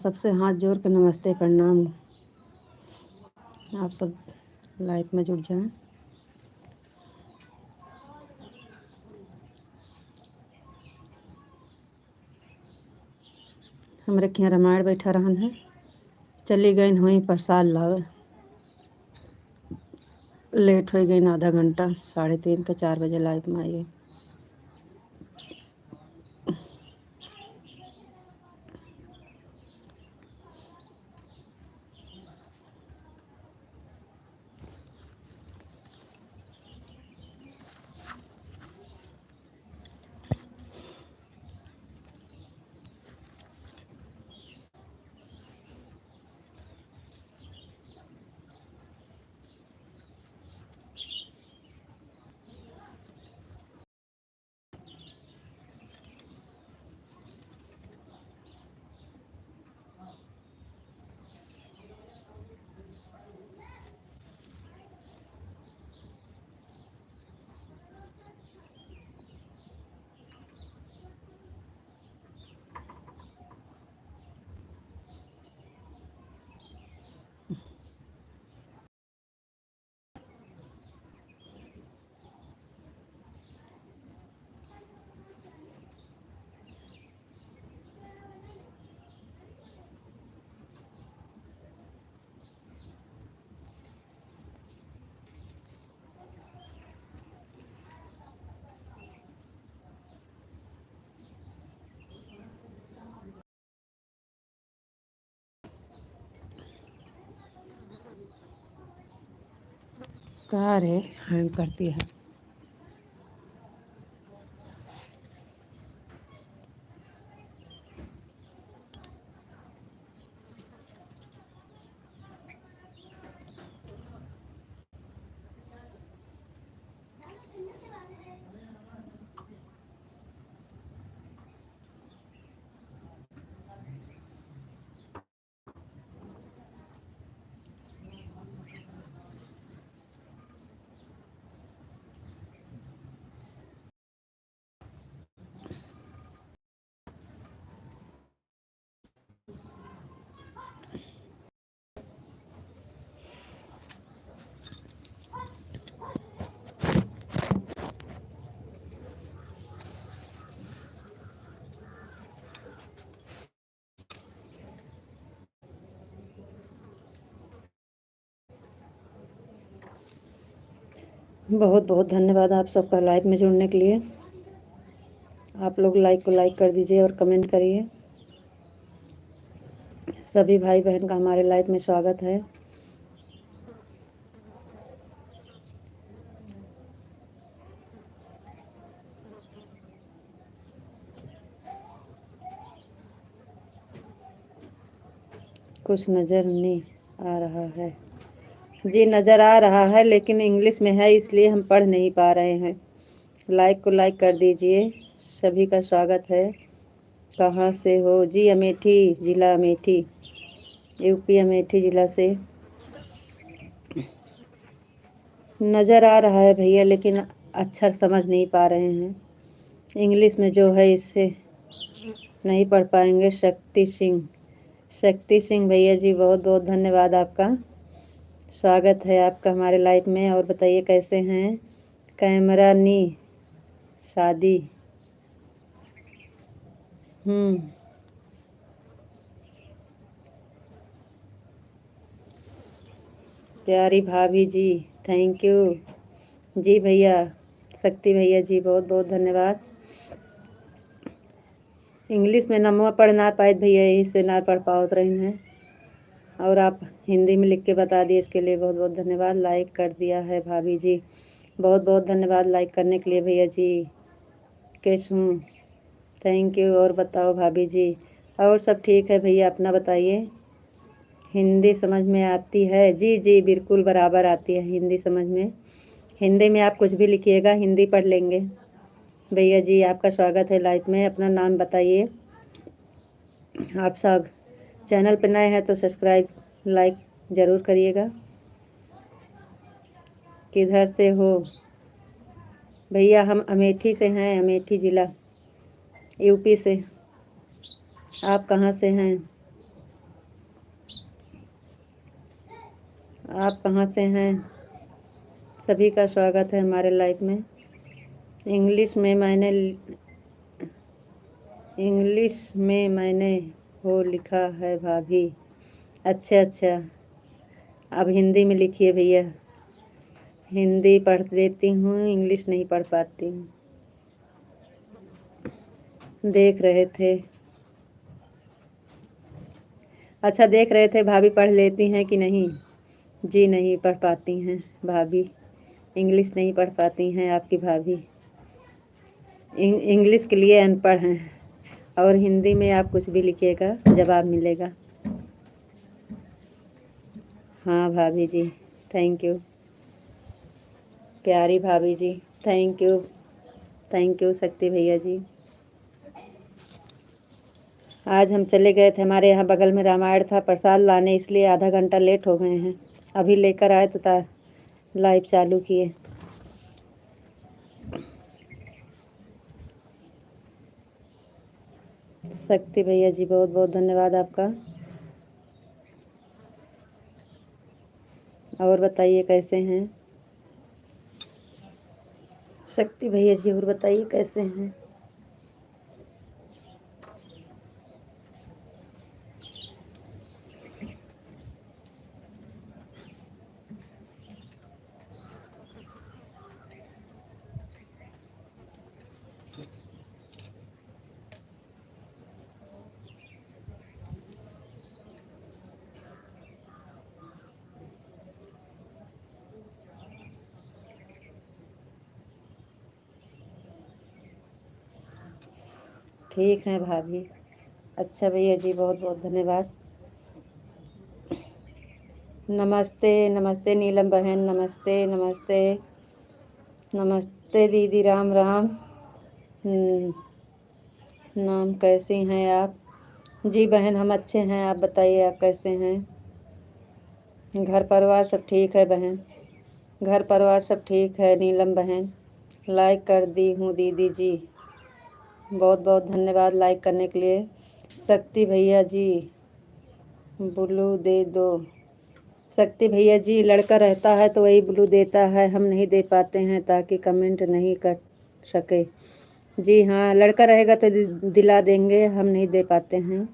सबसे हाथ जोड़ के नमस्ते प्रणाम। आप सब लाइफ में जुड़ जाएं। हमरे के यहाँ रामायण बैठा रहन है, चली गई हुई प्रसाद लावे। लेट हो गई आधा घंटा, 3:30 के 4 बजे लाइट में आई। कार है, हैंग करती है। बहुत बहुत धन्यवाद आप सबका लाइव में जुड़ने के लिए। आप लोग लाइक को लाइक कर दीजिए और कमेंट करिए। सभी भाई बहन का हमारे लाइव में स्वागत है। कुछ नज़र नहीं आ रहा है जी? नज़र आ रहा है लेकिन इंग्लिश में है, इसलिए हम पढ़ नहीं पा रहे हैं। लाइक को लाइक कर दीजिए। सभी का स्वागत है। कहाँ से हो जी? अमेठी ज़िला, अमेठी यूपी, अमेठी ज़िला से। नज़र आ रहा है भैया, लेकिन अक्षर समझ नहीं पा रहे हैं। इंग्लिश में जो है इससे नहीं पढ़ पाएंगे। शक्ति सिंह, शक्ति सिंह भैया जी, बहुत बहुत धन्यवाद आपका। स्वागत है आपका हमारे लाइव में। और बताइए कैसे हैं? कैमरा नी शादी। प्यारी भाभी जी, थैंक यू जी भैया। शक्ति भैया जी, बहुत बहुत धन्यवाद। इंग्लिश में नमवा पढ़ ना पाए भैया, यही से ना पढ़ पाओ रही हैं। और आप हिंदी में लिख के बता दिए, इसके लिए बहुत बहुत धन्यवाद। लाइक कर दिया है भाभी जी, बहुत बहुत धन्यवाद लाइक करने के लिए भैया जी। कैसे हूँ? Thank you. और बताओ भाभी जी, और सब ठीक है भैया? अपना बताइए। हिंदी समझ में आती है? जी जी बिल्कुल बराबर आती है हिंदी समझ में। हिंदी में आप कुछ भी लिखिएगा, हिंदी पढ़ लेंगे। भैया जी आपका स्वागत है लाइव में। अपना नाम बताइए। आप सब चैनल पर नए हैं तो सब्सक्राइब लाइक ज़रूर करिएगा। किधर से हो भैया? हम अमेठी से हैं, अमेठी ज़िला, यूपी से। आप कहाँ से हैं? आप कहाँ से हैं? सभी का स्वागत है हमारे लाइव में। इंग्लिश में मैंने वो लिखा है भाभी। अच्छा अच्छा, अब हिंदी में लिखिए भैया। हिंदी पढ़ लेती हूँ, इंग्लिश नहीं पढ़ पाती हूँ। देख रहे थे, अच्छा देख रहे थे भाभी पढ़ लेती हैं कि नहीं। जी नहीं पढ़ पाती हैं भाभी, इंग्लिश नहीं पढ़ पाती हैं आपकी भाभी। इंग्लिश के लिए अनपढ़ हैं, और हिंदी में आप कुछ भी लिखिएगा जवाब मिलेगा। हाँ भाभी जी, थैंक यू प्यारी भाभी जी, थैंक यू शक्ति भैया जी। आज हम चले गए थे, हमारे यहाँ बगल में रामायण था, प्रसाद लाने, इसलिए आधा घंटा लेट हो गए हैं। अभी लेकर आए तो लाइव चालू किए। शक्ति भैया जी बहुत बहुत धन्यवाद आपका। और बताइए कैसे हैं शक्ति भैया जी, और बताइए कैसे हैं। ठीक है भाभी। अच्छा भैया जी बहुत बहुत धन्यवाद। नमस्ते नमस्ते नीलम बहन, नमस्ते नमस्ते नमस्ते दीदी, राम राम। नाम कैसी हैं आप? जी बहन हम अच्छे हैं, आप बताइए आप कैसे हैं? घर परिवार सब ठीक है बहन? घर परिवार सब ठीक है नीलम बहन। लाइक कर दी हूँ दीदी जी, बहुत बहुत धन्यवाद लाइक करने के लिए। शक्ति भैया जी ब्लू दे दो। शक्ति भैया जी लड़का रहता है तो वही ब्लू देता है, हम नहीं दे पाते हैं ताकि कमेंट नहीं कर सके। जी हाँ, लड़का रहेगा तो दिला देंगे, हम नहीं दे पाते हैं।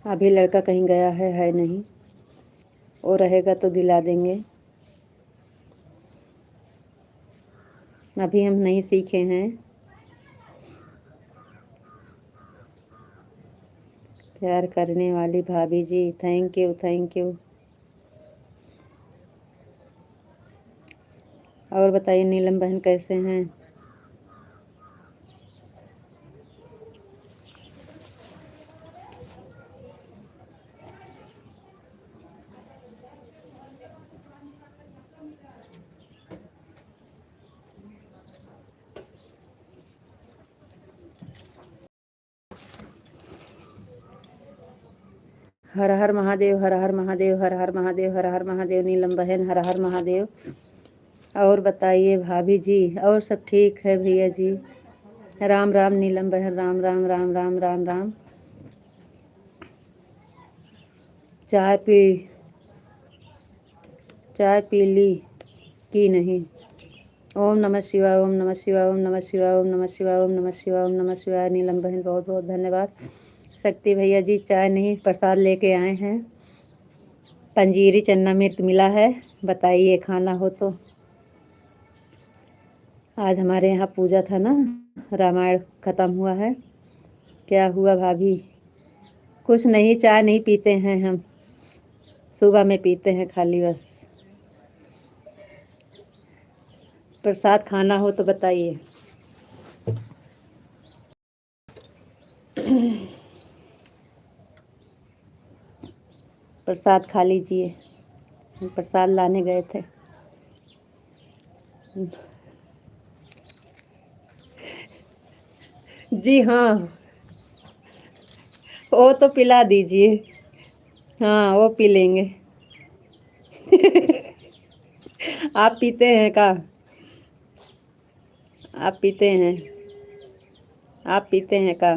अभी लड़का कहीं गया है नहीं, वो रहेगा तो दिला देंगे। अभी हम नहीं सीखे हैं। प्यार करने वाली भाभी जी, थैंक यू थैंक यू। और बताइए नीलम बहन कैसे हैं? हर हर महादेव, हर हर महादेव, हर हर महादेव, हर हर महादेव नीलम बहन, हर हर महादेव। और बताइए भाभी जी, और सब ठीक है भैया जी? राम राम नीलम बहन, राम राम राम राम राम राम। चाय पी ली कि नहीं? ओम नमः शिवाय, ओम नमः शिवाय, ओम नमः शिवाय, ओम नमः शिवाय, ओम नमः शिवाय, ओम नमः शिवाय। नीलम बहन बहुत बहुत धन्यवाद। शक्ति भैया जी चाय नहीं प्रसाद लेके आए हैं, पंजीरी चन्ना मिर्च मिला है, बताइए खाना हो तो। आज हमारे यहाँ पूजा था ना, रामायण ख़त्म हुआ है। क्या हुआ भाभी? कुछ नहीं, चाय नहीं पीते हैं हम, सुबह में पीते हैं खाली बस। प्रसाद खाना हो तो बताइए। प्रसाद खा लीजिए, हम प्रसाद लाने गए थे। जी हाँ, वो तो पिला दीजिए। हाँ वो पी लेंगे। आप पीते हैं का? आप पीते हैं? आप पीते हैं का?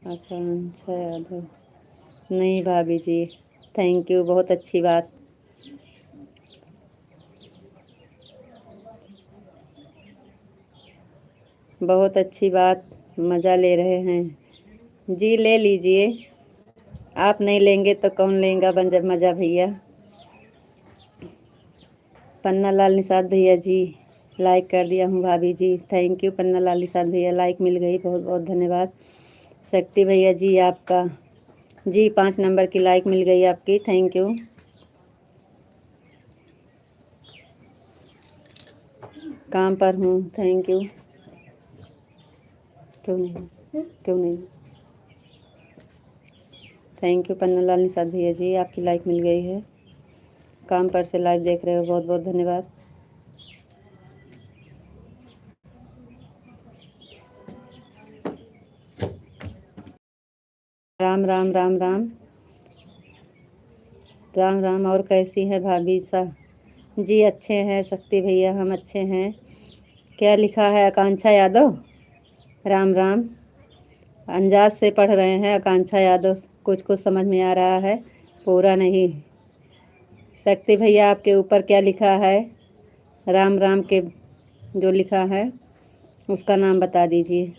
आकांक्षा यादव। नहीं भाभी जी, थैंक यू, बहुत अच्छी बात। बहुत अच्छी बात, मज़ा ले रहे हैं जी, ले लीजिए। आप नहीं लेंगे तो कौन लेगा मज़ा भैया। पन्ना लाल निषाद भैया जी, लाइक कर दिया हूँ भाभी जी, थैंक यू पन्ना लाल निषाद भैया, लाइक मिल गई, बहुत बहुत धन्यवाद। शक्ति भैया जी आपका जी 5 नंबर की लाइक मिल गई आपकी, थैंक यू। काम पर हूँ, थैंक यू। क्यों नहीं, थैंक यू पन्ना लाल निषाद भैया जी, आपकी लाइक मिल गई है। काम पर से लाइव देख रहे हो, बहुत बहुत धन्यवाद। राम राम राम राम राम राम। और कैसी है भाभी सा जी? अच्छे हैं शक्ति भैया, हम अच्छे हैं। क्या लिखा है? आकांक्षा यादव। राम राम। अंदाज से पढ़ रहे हैं आकांक्षा यादव, कुछ कुछ समझ में आ रहा है, पूरा नहीं। शक्ति भैया आपके ऊपर क्या लिखा है? राम राम के जो लिखा है उसका नाम बता दीजिए।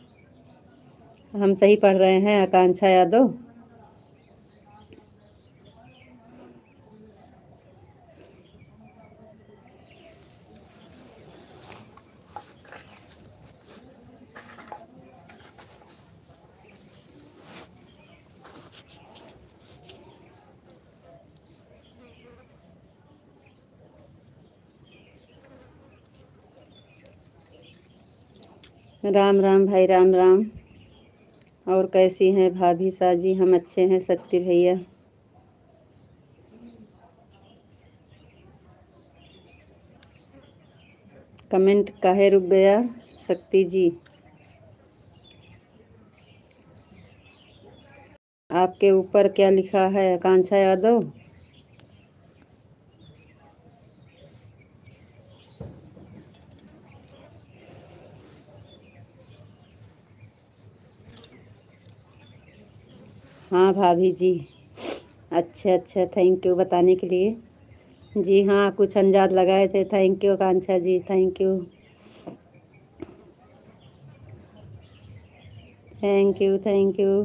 हम सही पढ़ रहे हैं आकांक्षा यादव। राम राम भाई, राम राम। और कैसी हैं भाभी साजी? हम अच्छे हैं शक्ति भैया। कमेंट काहे रुक गया शक्ति जी? आपके ऊपर क्या लिखा है आकांक्षा यादव? हाँ भाभी जी, अच्छा अच्छा, थैंक यू बताने के लिए। जी हाँ, कुछ अंदाज लगाए थे, thank you Akanksha ji, thank you thank you thank you.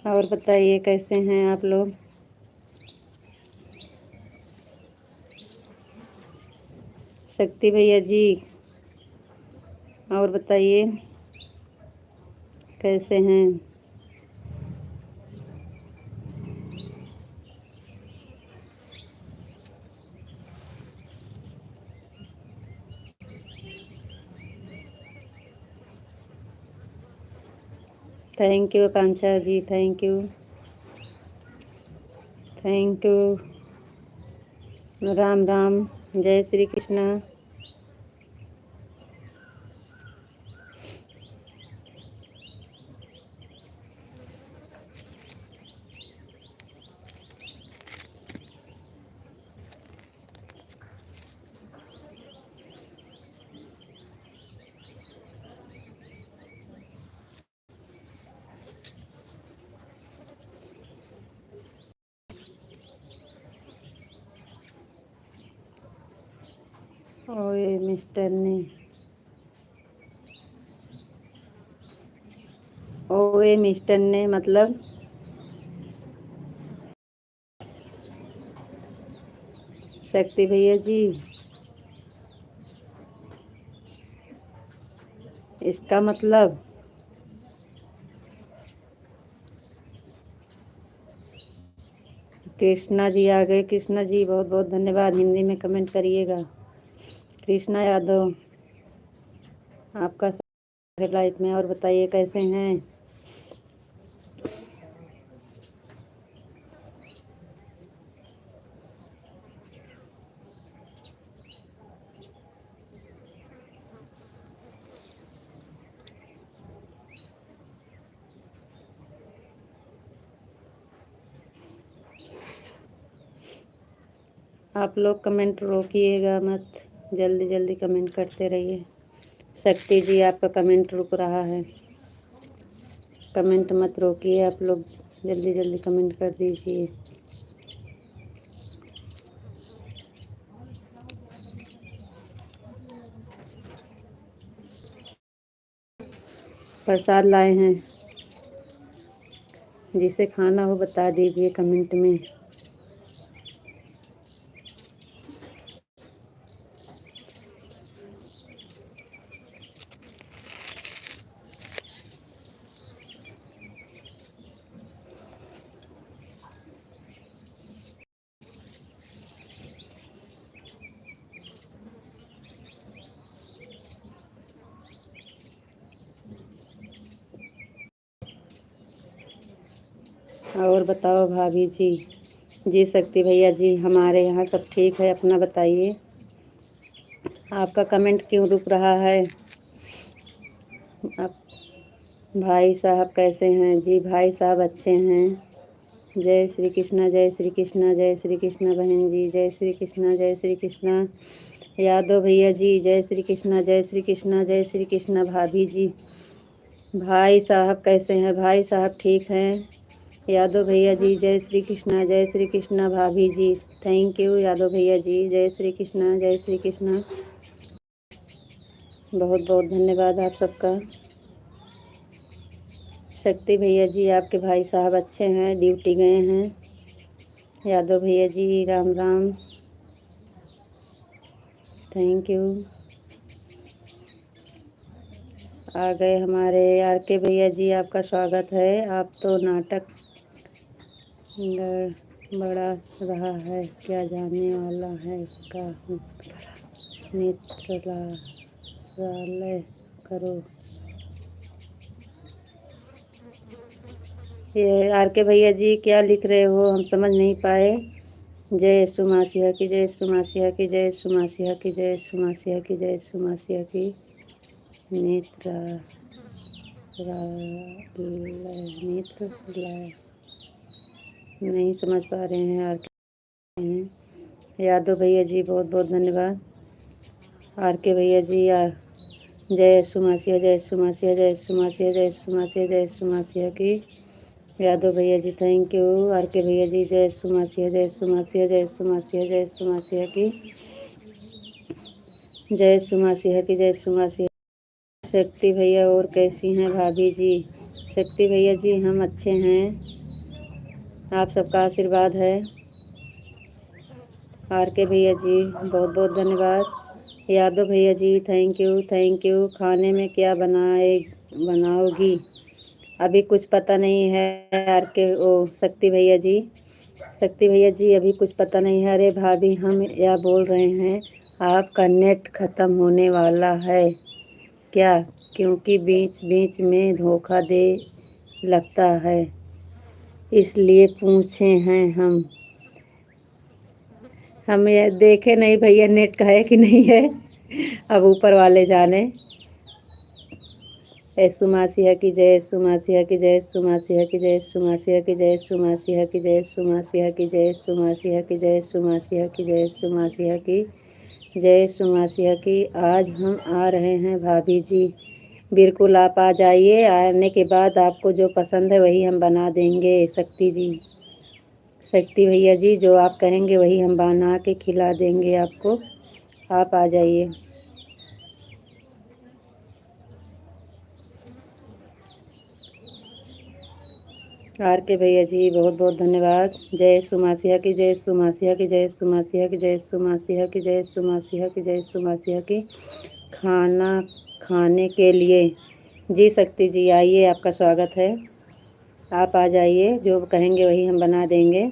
और बताइए कैसे हैं आप लोग? शक्ति भैया जी, और बताइए कैसे हैं? Thank you Akanksha ji, thank you thank you. Ram Ram, जय श्री कृष्णा। ओए मिस्टर ने, ओए मिस्टर ने मतलब? शक्ति भैया जी, इसका मतलब? कृष्णा जी आ गए, कृष्णा जी बहुत बहुत धन्यवाद, हिंदी में कमेंट करिएगा। कृष्णा यादव आपका लाइफ में। और बताइए कैसे हैं? आप लोग कमेंट रोकिएगा मत, जल्दी जल्दी कमेंट करते रहिए। शक्ति जी आपका कमेंट रुक रहा है, कमेंट मत रोकिए, आप लोग जल्दी जल्दी कमेंट कर दीजिए। प्रसाद लाए हैं, जिसे खाना हो बता दीजिए कमेंट में। और बताओ भाभी जी। जी शक्ति भैया जी, हमारे यहाँ सब ठीक है, अपना बताइए। आपका कमेंट क्यों रुक रहा है? आप भाई साहब कैसे हैं? जी भाई साहब अच्छे हैं। जय श्री कृष्णा, जय श्री कृष्णा, जय श्री कृष्णा बहन जी, जय श्री कृष्णा, जय श्री कृष्णा। यादव भैया जी जय श्री कृष्णा, जय श्री कृष्णा, जय श्री कृष्णा। भाभी जी, भाई साहब कैसे हैं? भाई साहब ठीक हैं। यादव भैया जी जय श्री कृष्णा, जय श्री कृष्णा। भाभी जी थैंक यू। यादव भैया जी जय श्री कृष्णा, जय श्री कृष्णा। बहुत बहुत धन्यवाद आप सबका। शक्ति भैया जी आपके भाई साहब अच्छे हैं, ड्यूटी गए हैं। यादव भैया जी राम राम, थैंक यू। आ गए हमारे आर के भैया जी, आपका स्वागत है। आप तो नाटक बड़ा रहा है, क्या जाने वाला है का नेत्रालय करो। ये आर के भैया जी क्या लिख रहे हो, हम समझ नहीं पाए। जय सुमासिया की, जय सुमासिया की, जय सुमासिया की, जय सुमासिया की, जय सुमासिया की। नेत्रालय नहीं समझ पा रहे हैं आर के हैं। यादव भैया जी बहुत बहुत धन्यवाद। आर के भैया जी जय सुमासिया, जय सुमासिया, जय सुमासिया, जय सुमासिया, जय सुमासिया की। यादव भैया जी थैंक यू। आर के भैया जी जय सुमासिया, जय सुमासिया, जय सुमासिया, जय सुमासिया की। जय सुमासिया की, जय सुमासिया। शक्ति भैया और कैसी हैं भाभी जी? शक्ति भैया जी हम अच्छे हैं, आप सबका आशीर्वाद है। आर के भैया जी बहुत बहुत धन्यवाद। यादव भैया ji thank you, thank you. खाने में क्या बनाओगी? अभी कुछ पता नहीं है। आर के शक्ति भैया जी, शक्ति भैया जी अभी कुछ पता नहीं है। अरे भाभी हम यह बोल रहे हैं आपका नेट ख़त्म होने वाला है क्या? क्योंकि बीच बीच में धोखा दे लगता है, इसलिए पूछे हैं हम ये देखे नहीं भैया नेट का है कि नहीं है, अब ऊपर वाले जाने। सुमासिया की, जय सुमासिया की, जय सुमासिया की, जय सुमासिया की, जय सुमासिया की, जय सुमासिया की, जय सुमासिया की, जय सुमासिया की, जय सुमासिया की, जय सुमासिया की। आज हम आ रहे हैं भाभी जी, बिल्कुल आप आ जाइए। आने के बाद आपको जो पसंद है वही हम बना देंगे। शक्ति जी, शक्ति भैया जी जो आप कहेंगे वही हम बना के खिला देंगे आपको, आप आ जाइए। आर के भैया जी बहुत बहुत धन्यवाद। जय सुमासिया की, जय सुमासिया की, जय सुमासिया की, जय सुमासिया की, जय सुमासिया की, जय सुमासिया की। खाना खाने के लिए जी शक्ति जी आइए, आपका स्वागत है, आप आ जाइए, जो कहेंगे वही हम बना देंगे।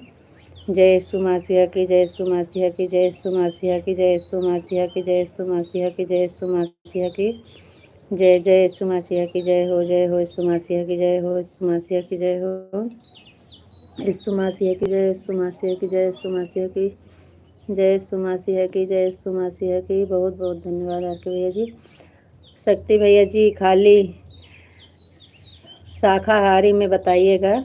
जय सुमासिया की, जय सुमासिया की, जय सुमासिया की, जय सुमासिया की, जय सुमासिया की, जय सुमासिया की। जय जय सुमासिया की जय हो, जय हो सुमासिया की जय हो, सुमासिया की जय हो, सुमासिया की जय, सुमासिया की जय, सुमासिया की जय, सुमासिया की जय, सुमासिया की। बहुत बहुत धन्यवाद आपके भैया जी। शक्ति भैया जी खाली शाकाहारी में बताइएगा,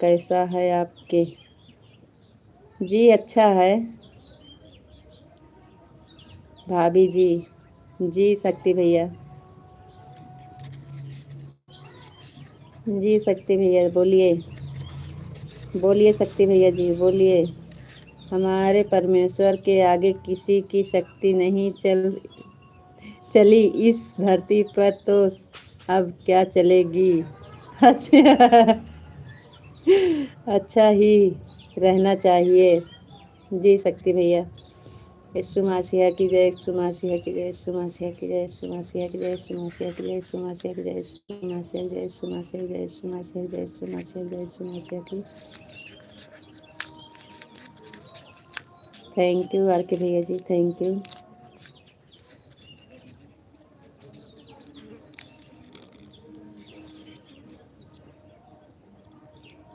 कैसा है आपके? जी अच्छा है भाभी जी। जी शक्ति भैया। जी शक्ति भैया बोलिए। बोलिए शक्ति भैया जी बोलिए। हमारे परमेश्वर के आगे किसी की शक्ति नहीं चली इस धरती पर, तो अब क्या चलेगी। अच्छा अच्छा ही रहना चाहिए। जी शक्ति भैया। यीशु मसीह की जय, यीशु मसीह की जय, यीशु मसीह की जय, यीशु मसीह की जय, यीशु मसीह की जय, यीशु मसीह की जय, यीशु मसीह की जय, यीशु मसीह की जय, यीशु मसीह की जय, यीशु मसीह की जय, यीशु मसीह की। थैंक यू आर के भैया जी, थैंक यू।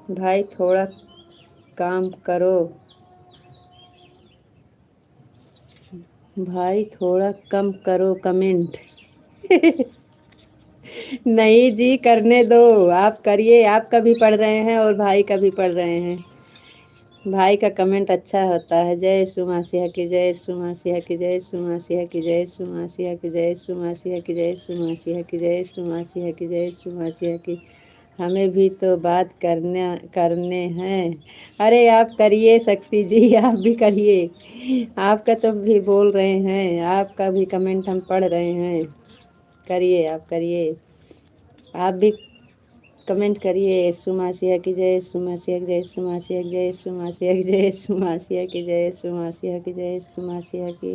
भाई थोड़ा काम करो, भाई थोड़ा कम करो कमेंट। नहीं जी करने दो, आप करिए, आपका भी पढ़ रहे हैं और भाई का भी पढ़ रहे हैं। भाई का कमेंट अच्छा होता है। जय यीशु मसीह की जय, यीशु मसीह की जय, यीशु मसीह की जय, यीशु मसीह की जय, यीशु मसीह की जय, यीशु मसीह की जय, यीशु मसीह की जय, यीशु मसीह की। हमें भी तो बात करने हैं। अरे आप करिए शक्ति जी, आप भी करिए। आपका तो भी बोल रहे हैं, आपका भी कमेंट हम पढ़ रहे हैं। करिए आप करिए, आप भी कमेंट करिए। यीशु मसीह की जय, यीशु मसीह की जय, यीशु मसीह की जय, यीशु मसीह की जय, यीशु मसीह की जय, यीशु मसीह की जय, यीशु मसीह की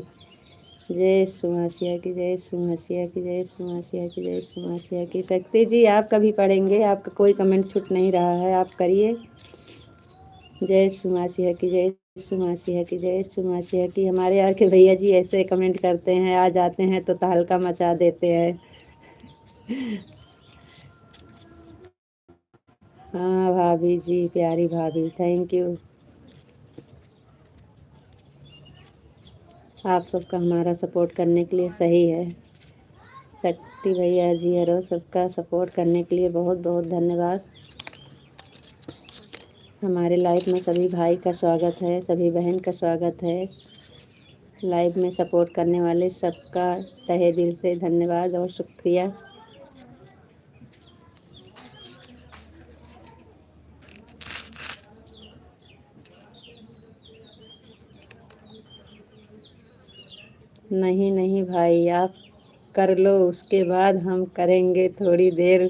जय, यीशु मसीह की जय, यीशु मसीह की जय, यीशु मसीह की जय, यीशु मसीह की। शक्ति जी आप कभी पढ़ेंगे, आपका कोई कमेंट छूट नहीं रहा है, आप करिए। जय यीशु मसीह की जय, यीशु मसीह की जय, यीशु मसीह की। हमारे यहाँ के भैया जी ऐसे कमेंट करते हैं, आ जाते हैं तो तहलका मचा देते हैं। हाँ भाभी जी, प्यारी भाभी, थैंक यू। आप सबका हमारा सपोर्ट करने के लिए सही है। शक्ति भैया जी हरो, सबका सपोर्ट करने के लिए बहुत बहुत धन्यवाद। हमारे लाइव में सभी भाई का स्वागत है, सभी बहन का स्वागत है। लाइव में सपोर्ट करने वाले सबका तहे दिल से धन्यवाद और शुक्रिया। नहीं नहीं भाई, आप कर लो, उसके बाद हम करेंगे, थोड़ी देर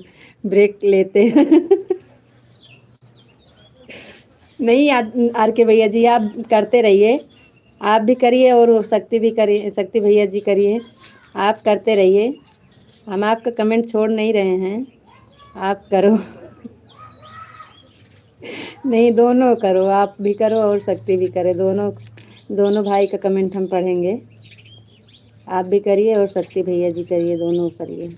ब्रेक लेते हैं। नहीं आर के भैया जी आप करते रहिए, आप भी करिए और शक्ति भी करिए, शक्ति भैया जी करिए, आप करते रहिए। हम आपका कमेंट छोड़ नहीं रहे हैं, आप करो। नहीं दोनों करो, आप भी करो और शक्ति भी करे, दोनों दोनों भाई का कमेंट हम पढ़ेंगे। आप भी करिए और शक्ति भैया जी करिए, दोनों करिए।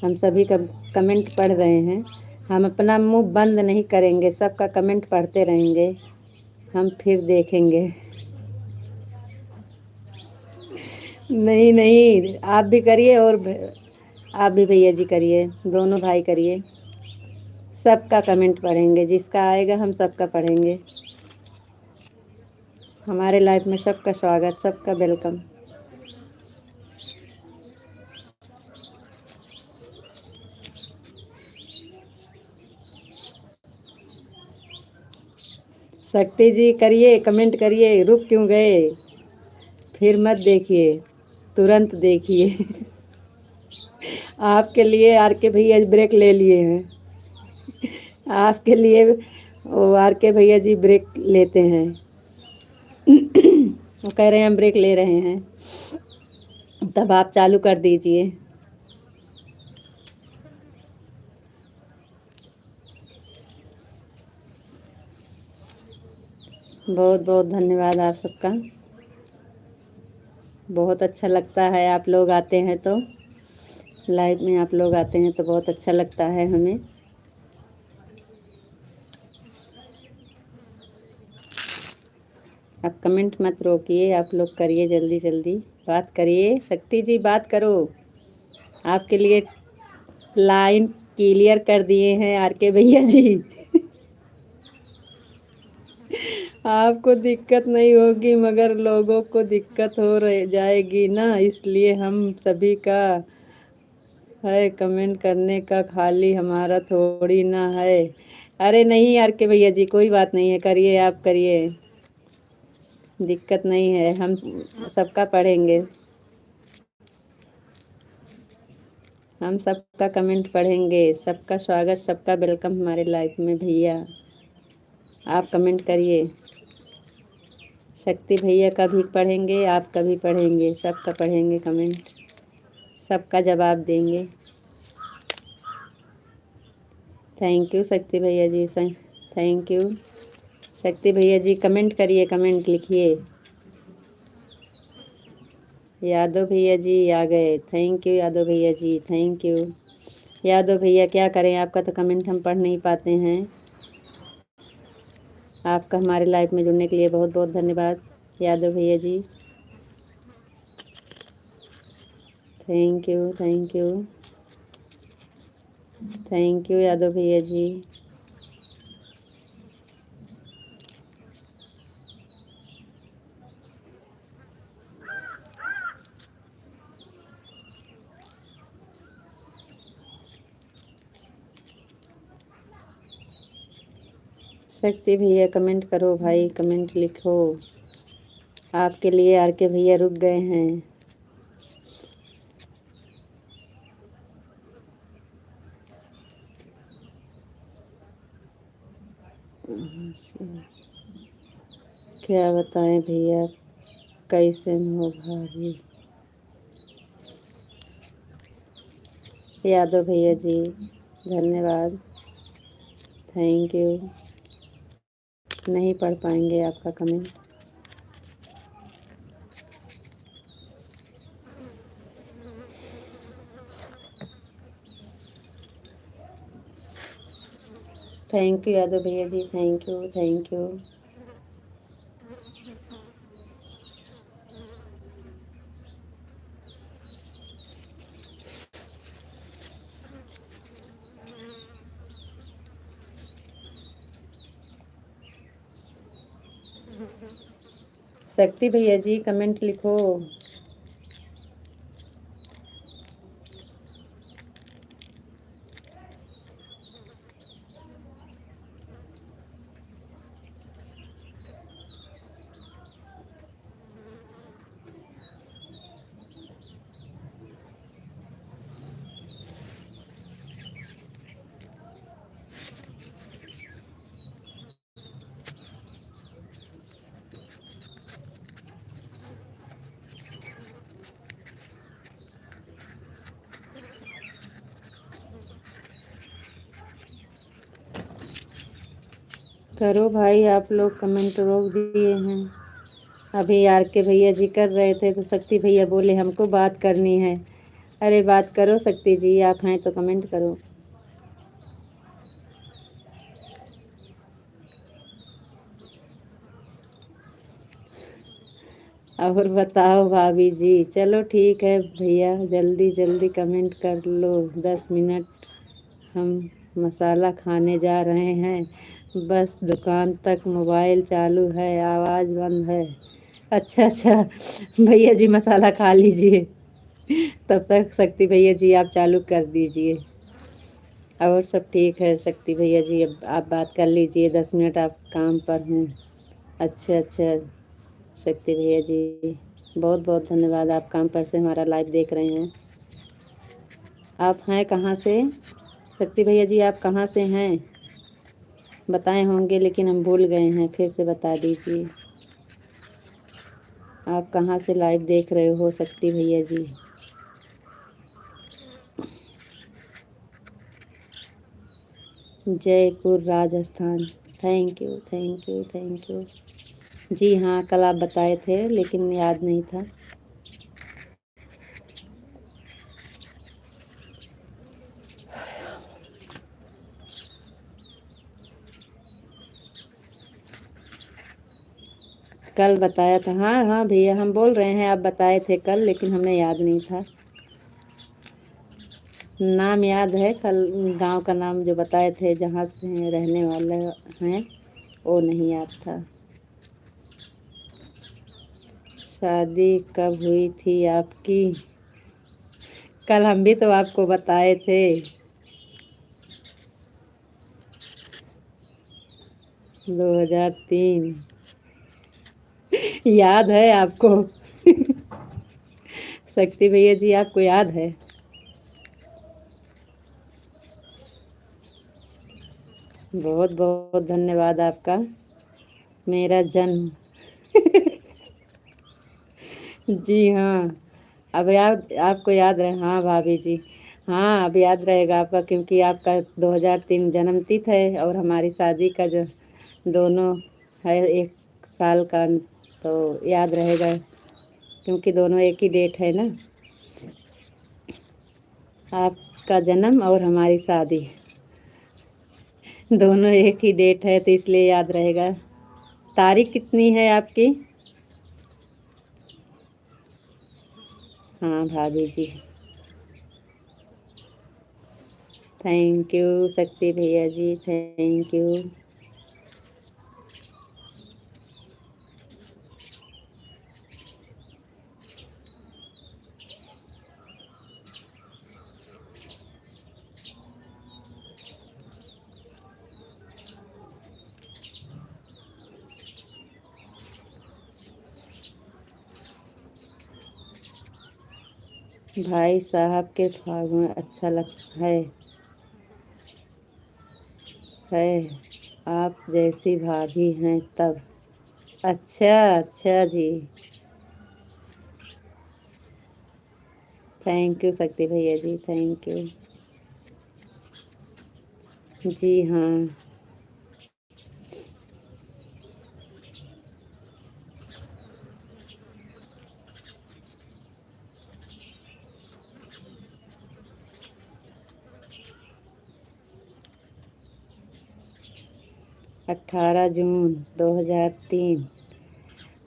हम सभी का कमेंट पढ़ रहे हैं, हम अपना मुंह बंद नहीं करेंगे, सबका कमेंट पढ़ते रहेंगे, हम फिर देखेंगे। नहीं नहीं आप भी करिए और आप भी भैया जी करिए, दोनों भाई करिए, सबका कमेंट पढ़ेंगे, जिसका आएगा हम सबका पढ़ेंगे। हमारे लाइफ में सबका स्वागत, सबका वेलकम। शक्ति जी करिए, कमेंट करिए, रुक क्यों गए, फिर मत देखिए, तुरंत देखिए। आपके लिए आर के भैया ब्रेक ले लिए हैं, आपके लिए वो आर के भैया जी ब्रेक लेते हैं। वो कह रहे हैं हम ब्रेक ले रहे हैं, तब आप चालू कर दीजिए। बहुत बहुत धन्यवाद आप सबका, बहुत अच्छा लगता है आप लोग आते हैं तो, लाइव में आप लोग आते हैं तो बहुत अच्छा लगता है हमें। आप कमेंट मत रोकिए, आप लोग करिए, जल्दी जल्दी बात करिए। शक्ति जी बात करो, आपके लिए लाइन क्लियर कर दिए हैं आर के भैया जी। आपको दिक्कत नहीं होगी मगर लोगों को दिक्कत हो रह जाएगी ना, इसलिए हम सभी का है कमेंट करने का, खाली हमारा थोड़ी ना है। अरे नहीं यार के भैया जी, कोई बात नहीं है, करिए आप करिए, दिक्कत नहीं है, हम सबका पढ़ेंगे, हम सबका कमेंट पढ़ेंगे, सबका स्वागत, सबका वेलकम हमारे लाइफ में भैया। आप कमेंट करिए, शक्ति भैया का भी पढ़ेंगे, आपका भी पढ़ेंगे, सबका पढ़ेंगे कमेंट, सबका जवाब देंगे। थैंक यू शक्ति भैया जी, थैंक यू शक्ति भैया जी, कमेंट करिए, कमेंट लिखिए। यादव भैया जी आ गए, थैंक यू यादव भैया जी, थैंक यू यादव भैया। क्या करें, आपका तो कमेंट हम पढ़ नहीं पाते हैं। आपका हमारे लाइफ में जुड़ने के लिए बहुत बहुत धन्यवाद यादव भैया ji, thank you thank you thank you Yadav भैया जी। शक्ति भैया कमेंट करो भाई, कमेंट लिखो, आपके लिए आर के भैया रुक गए हैं। क्या बताएं भैया, कैसे हो भाभी। यादव भैया जी धन्यवाद, थैंक यू, नहीं पढ़ पाएंगे आपका कमेंट। थैंक यू यादव भैया ji, thank you thank you. शक्ति भैया जी कमेंट लिखो। करो भाई, आप लोग कमेंट रोक दिए हैं। अभी आर के भैया जी कर रहे थे तो शक्ति भैया बोले हमको बात करनी है। अरे बात करो शक्ति जी, आप हैं तो कमेंट करो। और बताओ भाभी जी, चलो ठीक है भैया, जल्दी जल्दी कमेंट कर लो, 10 मिनट, हम मसाला खाने जा रहे हैं, बस दुकान तक मोबाइल चालू है, आवाज़ बंद है। अच्छा अच्छा भैया जी मसाला खा लीजिए, तब तक शक्ति भैया जी आप चालू कर दीजिए। और सब ठीक है शक्ति भैया जी, अब आप बात कर लीजिए, 10 मिनट आप काम पर हैं। अच्छा अच्छा शक्ति भैया जी, बहुत बहुत धन्यवाद, आप काम पर से हमारा लाइव देख रहे हैं। आप हैं कहाँ से शक्ति भैया जी, आप कहाँ से हैं, बताए होंगे लेकिन हम भूल गए हैं, फिर से बता दीजिए। आप कहाँ से लाइव देख रहे हो शक्ति भैया ji. Jaipur Rajasthan, thank you thank you thank you. जी हाँ, कल आप बताए थे लेकिन याद नहीं था। कल बताया था, हाँ हाँ भैया हम बोल रहे हैं, आप बताए थे कल लेकिन हमें याद नहीं था। नाम याद है, कल गांव का नाम जो बताए थे जहाँ से रहने वाले हैं वो नहीं याद था। शादी कब हुई थी आपकी? कल हम भी तो आपको बताए थे। 2003। याद है आपको? शक्ति भैया जी आपको याद है? बहुत बहुत धन्यवाद आपका। मेरा जन्म जी हाँ, अब याद आपको याद रहे। हाँ भाभी जी, हाँ अब याद रहेगा आपका, क्योंकि आपका 2003 जन्म तिथि है और हमारी शादी का जो दोनों है 1 साल का, तो याद रहेगा, क्योंकि दोनों एक ही डेट है ना, आपका जन्म और हमारी शादी दोनों एक ही डेट है, तो इसलिए याद रहेगा। तारीख कितनी है आपकी? हाँ भाभी जी, थैंक यू शक्ति भैया जी, थैंक यू। 'भाई साहब के फागुन' अच्छा लगता है आप जैसी भाभी हैं तब। अच्छा अच्छा जी, थैंक यू शक्ति भैया जी, थैंक यू। जी हाँ, 18 जून 2003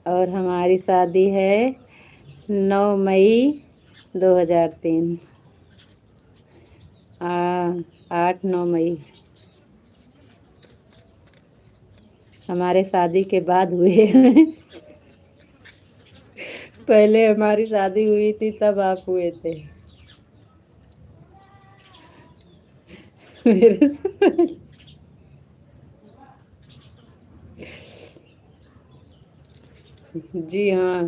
और हमारी शादी है 9 मई 2003। 8-9 मई हमारे शादी के बाद हुए हैं। पहले हमारी शादी हुई थी तब आप हुए थे। मेरे से जी हाँ,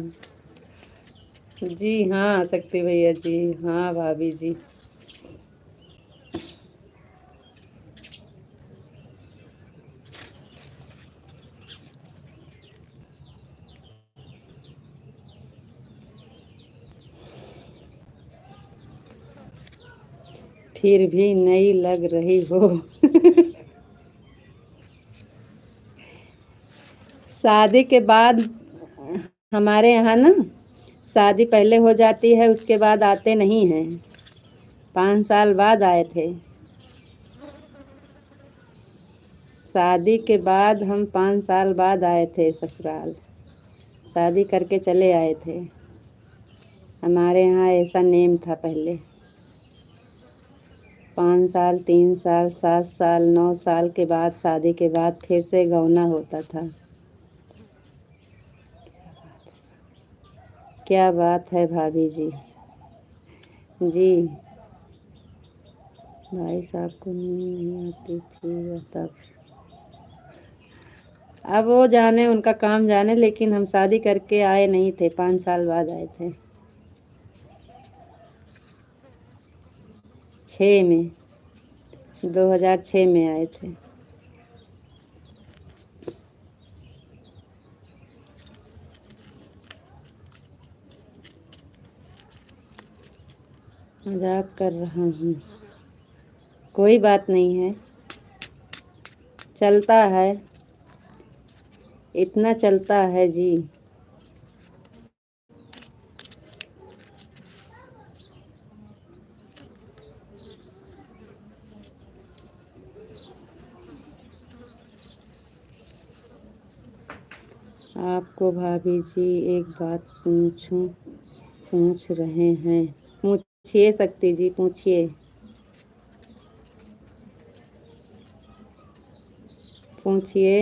जी हाँ शक्ति भैया जी, हाँ भाभी जी। फिर भी नई लग रही हो। शादी के बाद हमारे यहाँ ना, शादी पहले हो जाती है, उसके बाद आते नहीं हैं। 5 साल बाद आए थे। शादी के बाद हम 5 साल बाद आए थे ससुराल। शादी करके चले आए थे। हमारे यहाँ ऐसा नेम था पहले। 5 साल, 3 साल, 7 साल, 9 साल के बाद, शादी के बाद फिर से गौना होता था। क्या बात है भाभी जी। जी, भाई साहब को नींद नहीं आती थी तब। अब वो जाने, उनका काम जाने, लेकिन हम शादी करके आए नहीं थे, 5 साल बाद आए थे। 6 में, 2006 में आए थे। मजाक कर रहा हूँ, कोई बात नहीं है, चलता है, इतना चलता है जी। आपको भाभी जी एक बात पूछ रहे हैं। पूछिए शक्ति जी, पूछिए पूछिए।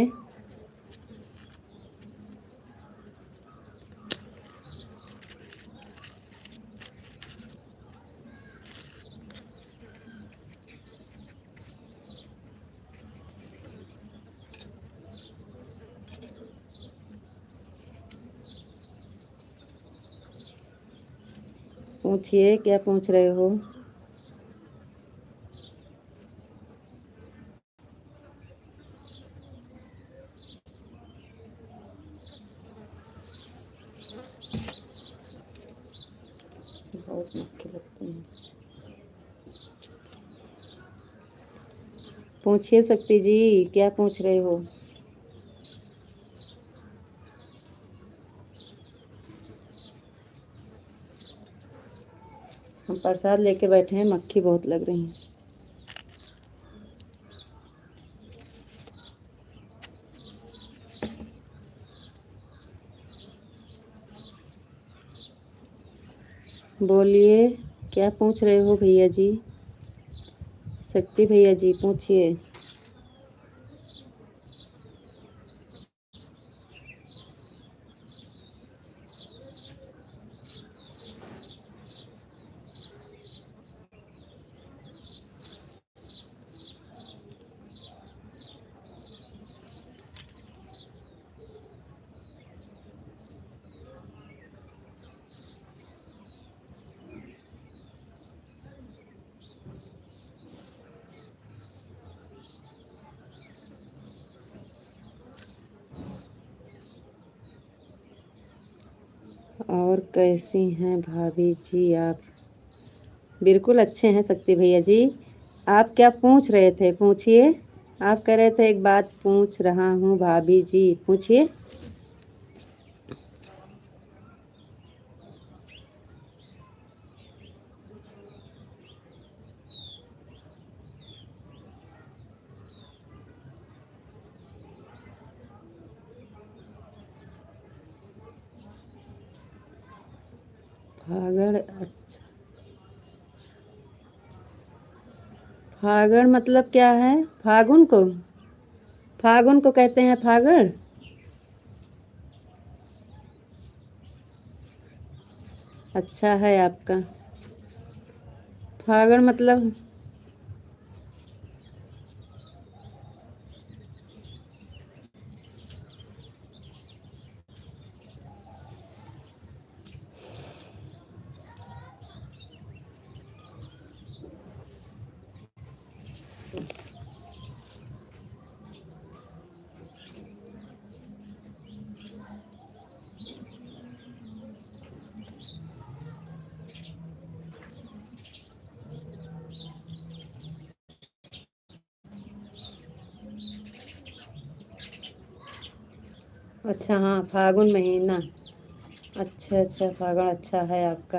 पूछिए, क्या पूछ रहे हो? बहुत मक्खी लगते हैं। पूछिए शक्ति जी, क्या पूछ रहे हो? हम प्रसाद लेके बैठे हैं, मक्खी बहुत लग रही हैं। बोलिए, क्या पूछ रहे हो भैया जी? शक्ति भैया जी पूछिए। और कैसी हैं भाभी जी आप? बिल्कुल अच्छे हैं शक्ति भैया जी। आप क्या पूछ रहे थे, पूछिए। आप कह रहे थे एक बात पूछ रहा हूँ भाभी जी, पूछिए। फागण, अच्छा। फागण मतलब क्या है? फागुन को? फागुन को कहते हैं फागण? अच्छा है आपका। फागण मतलब? अच्छा, हाँ, फागुन महीना। अच्छा अच्छा, फागुन अच्छा है आपका।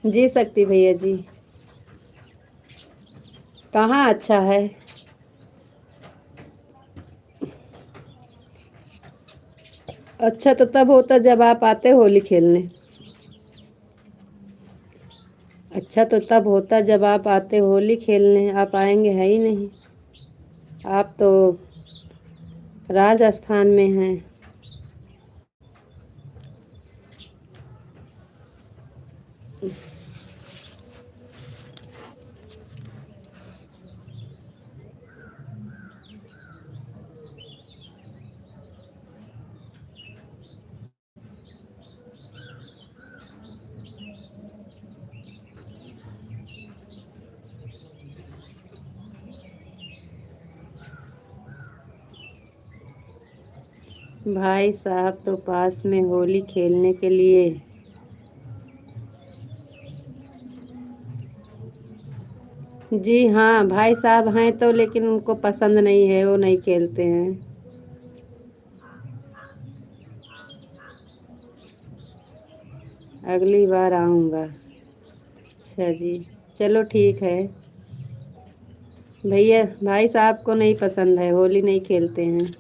जी शक्ति भैया जी। कहाँ अच्छा है? अच्छा तो तब होता जब आप आते होली खेलने। अच्छा तो तब होता जब आप आते होली खेलने, आप आएंगे है ही नहीं। आप तो राजस्थान में हैं। भाई साहब तो पास में होली खेलने के लिए। जी हाँ, भाई साहब हैं तो, लेकिन उनको पसंद नहीं है, वो नहीं खेलते हैं। अगली बार आऊँगा। अच्छा जी, चलो ठीक है। भैया भाई साहब को नहीं पसंद है, होली नहीं खेलते हैं।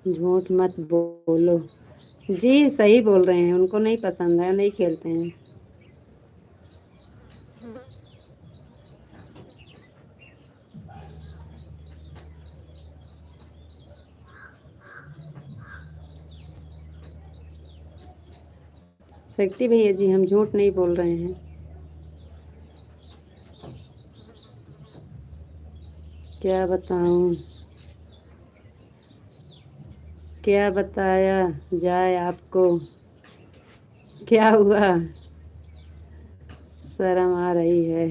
झूठ मत बोलो। जी सही बोल रहे हैं, उनको नहीं पसंद है, नहीं खेलते हैं। शक्ति भैया जी, हम झूठ नहीं बोल रहे हैं। क्या बताऊं? क्या बताया जाए आपको, क्या हुआ? शर्म आ रही है।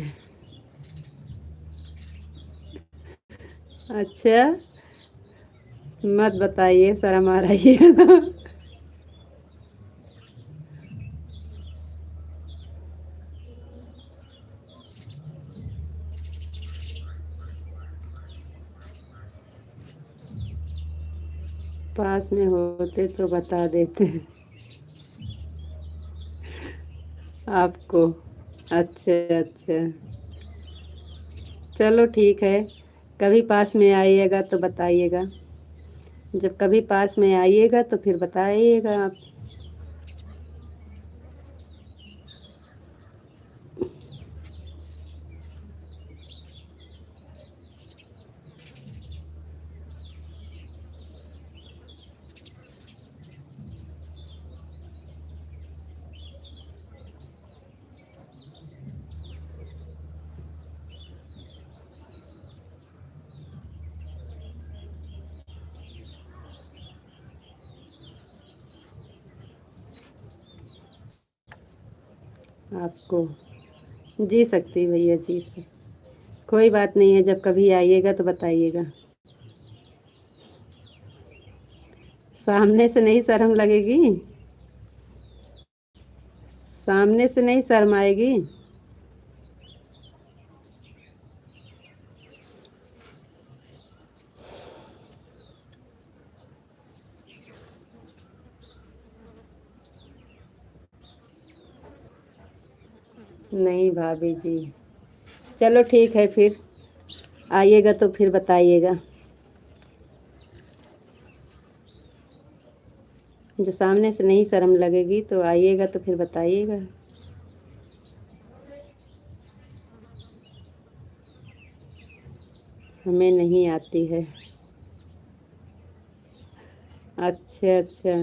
अच्छा, मत बताइए, शर्म आ रही है तो। पास में होते तो बता देते आपको। अच्छा अच्छा, चलो ठीक है, कभी पास में आइएगा तो बताइएगा। जब कभी पास में आइएगा तो फिर बताइएगा आप। आपको जी सकती भैया, जी सकती, कोई बात नहीं है, जब कभी आइएगा तो बताइएगा। सामने से नहीं शर्म लगेगी? सामने से नहीं शर्म आएगी? नहीं भाभी जी, चलो ठीक है, फिर आइएगा तो फिर बताइएगा। जो सामने से नहीं शर्म लगेगी तो आइएगा तो फिर बताइएगा। हमें नहीं आती है। अच्छा अच्छा,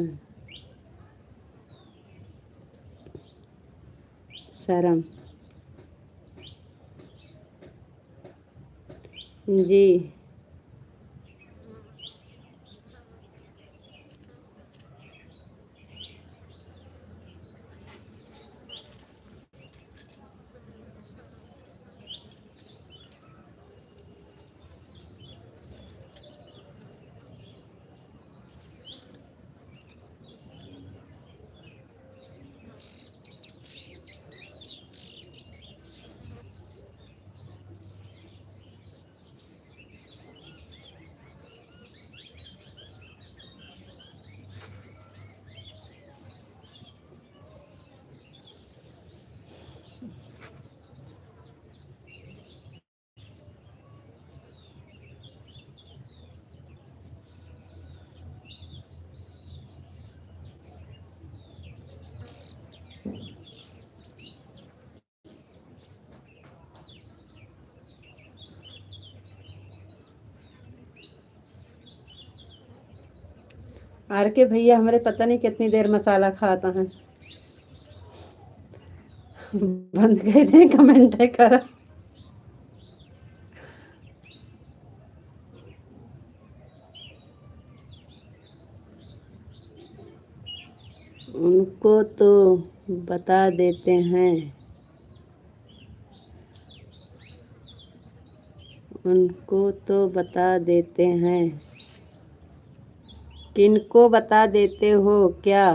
शर्म, जी। आर के भैया हमारे पता नहीं कितनी देर मसाला खाता है। बंद कर दे, कमेंट है कर। उनको तो बता देते हैं, उनको तो बता देते हैं। किनको बता देते हो क्या?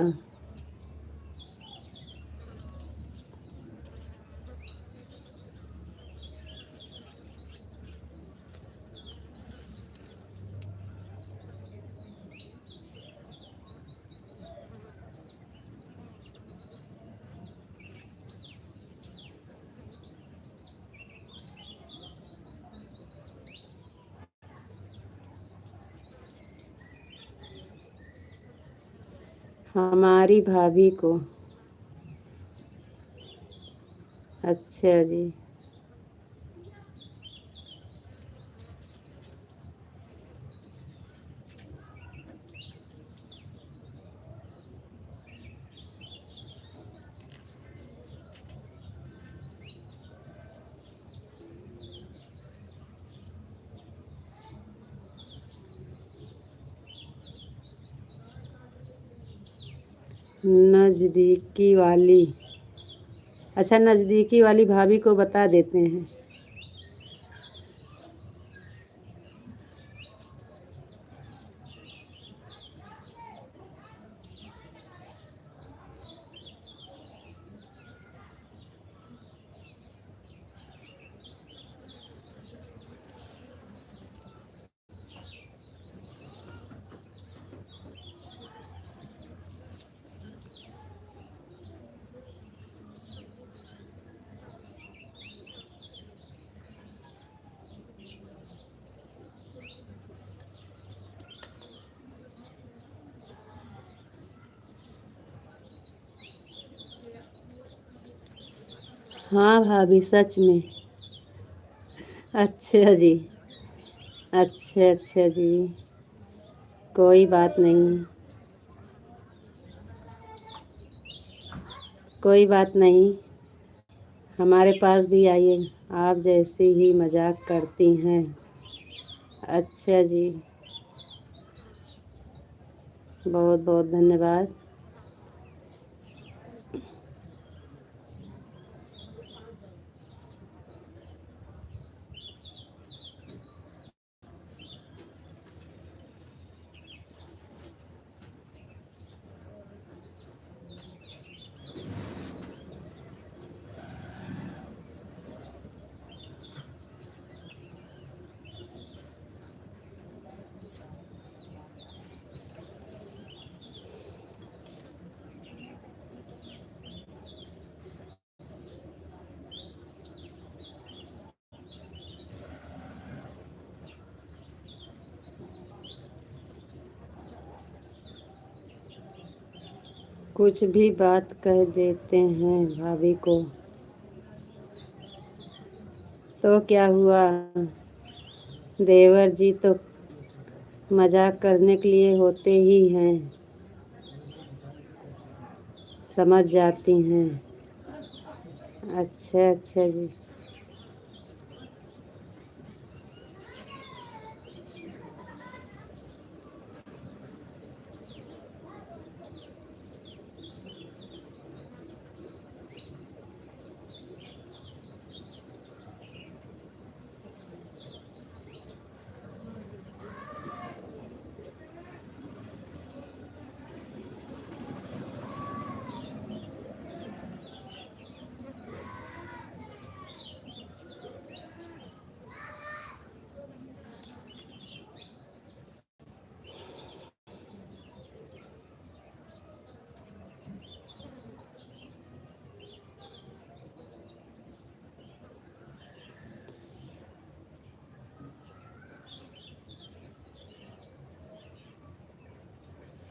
हमारी भाभी को। अच्छा जी। नज़दीकी वाली, अच्छा नज़दीकी वाली भाभी को बता देते हैं। हाँ भाभी सच में। अच्छा जी। अच्छा अच्छा जी, कोई बात नहीं, कोई बात नहीं, हमारे पास भी आइए, आप जैसे ही मजाक करती हैं। अच्छा जी, बहुत बहुत धन्यवाद। कुछ भी बात कह देते हैं भाभी को, तो क्या हुआ, देवर जी तो मजाक करने के लिए होते ही हैं, समझ जाती हैं। अच्छा अच्छा जी।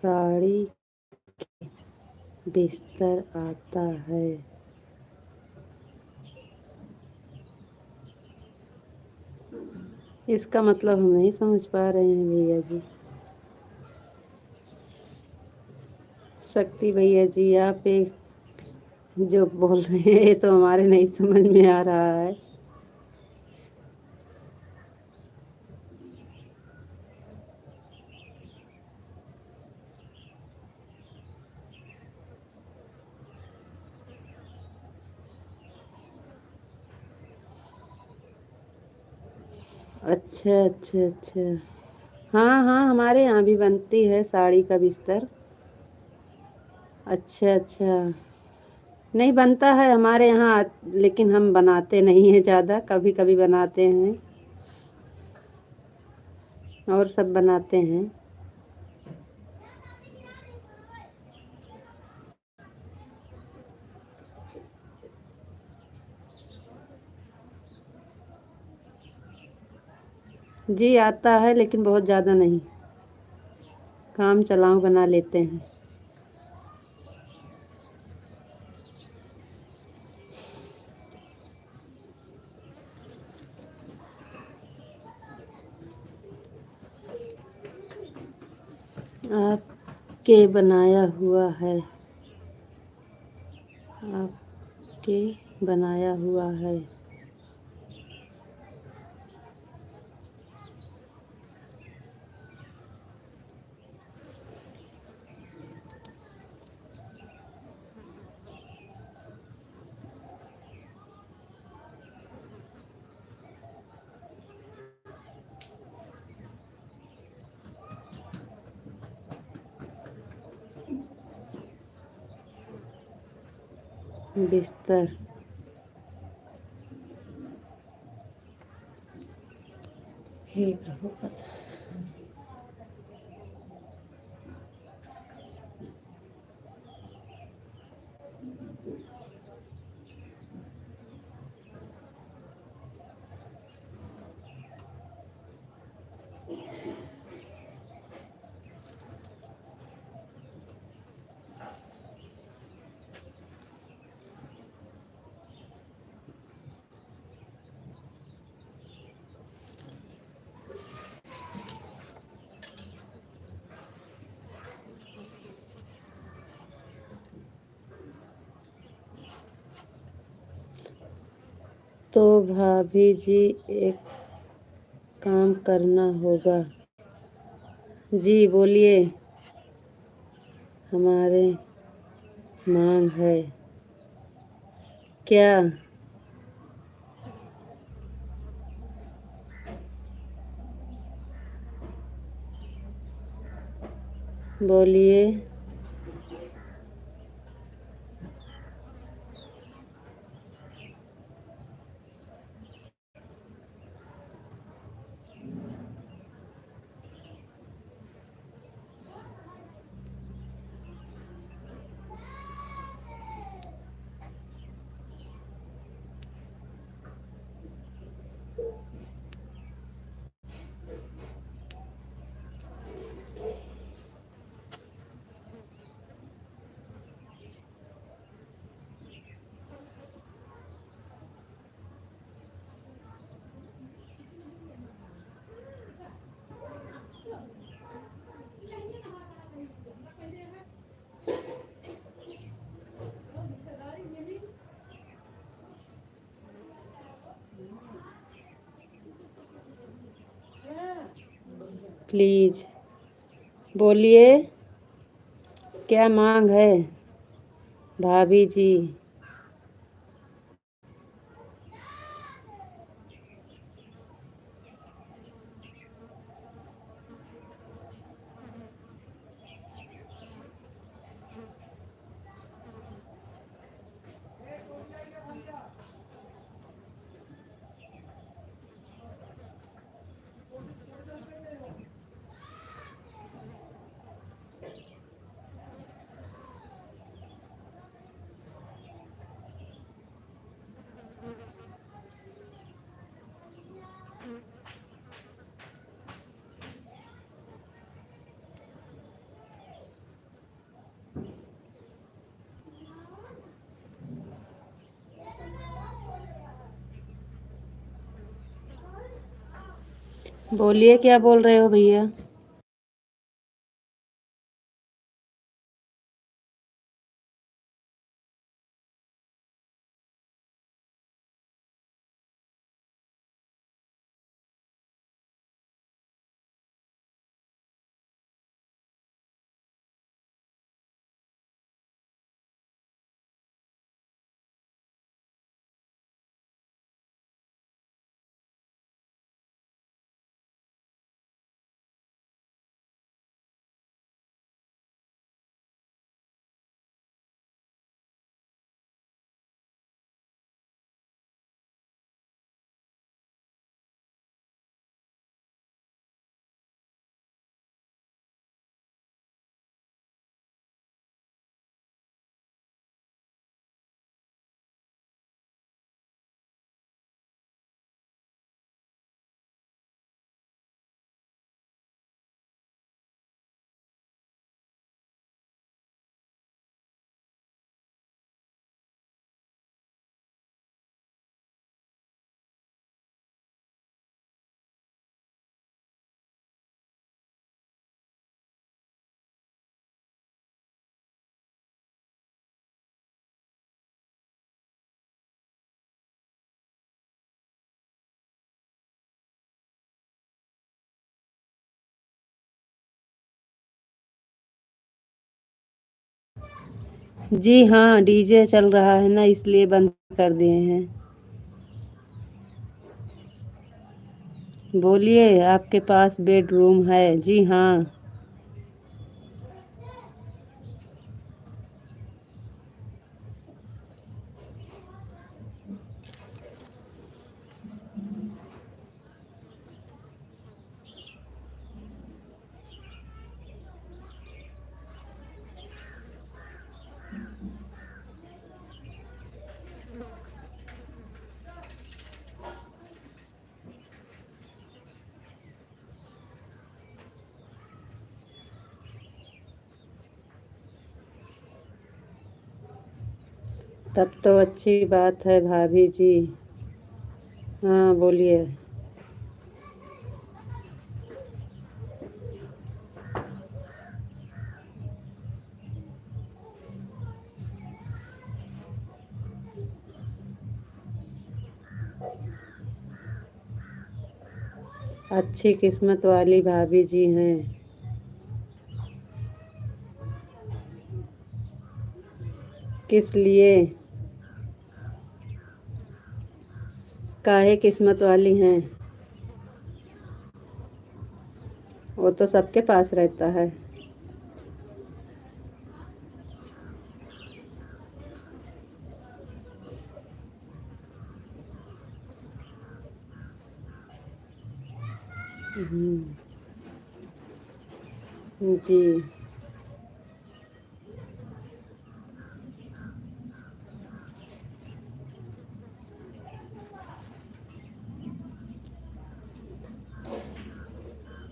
साड़ी बिस्तर आता है, इसका मतलब हम नहीं समझ पा रहे हैं भैया जी। शक्ति भैया जी, आप एक जो बोल रहे हैं ये तो हमारे नहीं समझ में आ रहा है। अच्छा अच्छा अच्छा, हाँ हाँ, हमारे यहाँ भी बनती है साड़ी का बिस्तर। अच्छा अच्छा, नहीं बनता है हमारे यहाँ, लेकिन हम बनाते नहीं हैं ज़्यादा, कभी कभी बनाते हैं, और सब बनाते हैं। जी आता है, लेकिन बहुत ज़्यादा नहीं, काम चलाऊँ बना लेते हैं। आपके बनाया हुआ है, आपके बनाया हुआ है। बिस्तर। हे प्रभुपद। तो भाभी जी एक काम करना होगा। जी बोलिए। हमारे मांग है। क्या? बोलिए। प्लीज बोलिए। क्या मांग है भाभी जी? बोलिए क्या बोल रहे हो भैया? जी हाँ, डीजे चल रहा है ना, इसलिए बंद कर दिए हैं। बोलिए आपके पास बेडरूम है? जी हाँ। तब तो अच्छी बात है भाभी जी। हाँ बोलिए। अच्छी किस्मत वाली भाभी जी हैं। किस लिए? काहे किस्मत वाली हैं? वो तो सबके पास रहता है। जी।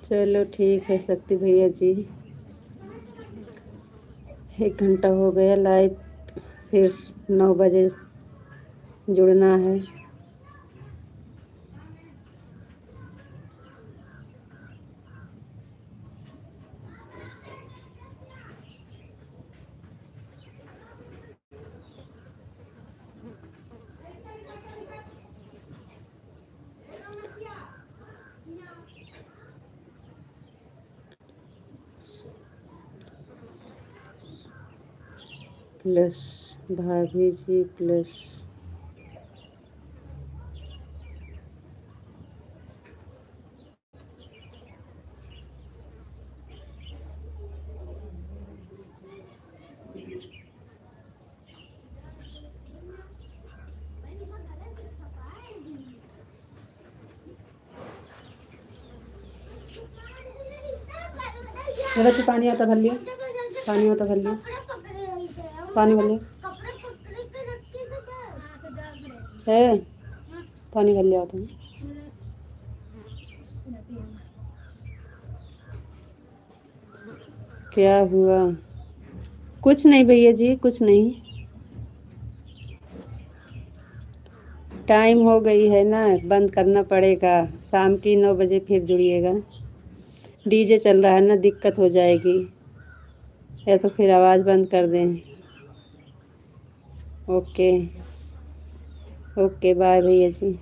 चलो ठीक है शक्ति भैया जी। 1 घंटा हो गया लाइव, फिर 9 बजे जुड़ना है। प्लस भाभी जी प्लस। तो पानी आता भर लिया, पानी आता भर लिया, पानी भर लिया है, पानी भर लिया था। क्या हुआ? कुछ नहीं भैया जी, कुछ नहीं। टाइम हो गई है ना, बंद करना पड़ेगा। शाम की 9 बजे फिर जुड़िएगा। डीजे चल रहा है ना, दिक्कत हो जाएगी, या तो फिर आवाज़ बंद कर दें। ओके ओके बाय भैया जी।